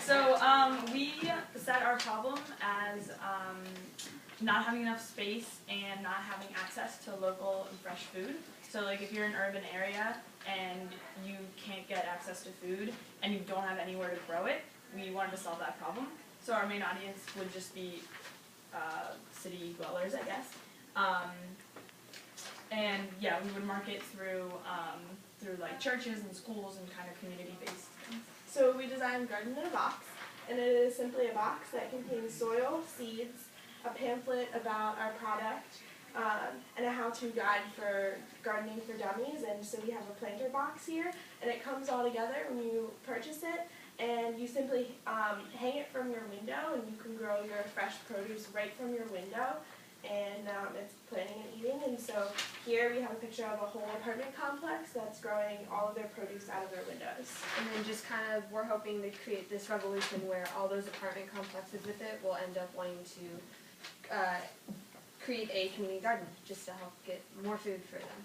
So we set our problem as not having enough space and not having access to local and fresh food. So like if you're in an urban area and you can't get access to food and you don't have anywhere to grow it, we wanted to solve that problem. So our main audience would just be city dwellers, I guess. And yeah, we would market through like churches and schools and kind of community-based things. So we designed Garden in a Box, and it is simply a box that contains soil, seeds, a pamphlet about our product, and a how-to guide for gardening for dummies. And so we have a planter box here, and it comes all together when you purchase it, and you simply hang it from your window, and you can grow your fresh produce right from your window. And it's planting and eating. And so here we have a picture of a whole apartment complex that's growing all of their produce out of their windows. And then just kind of, we're hoping to create this revolution where all those apartment complexes with it will end up wanting to create a community garden just to help get more food for them.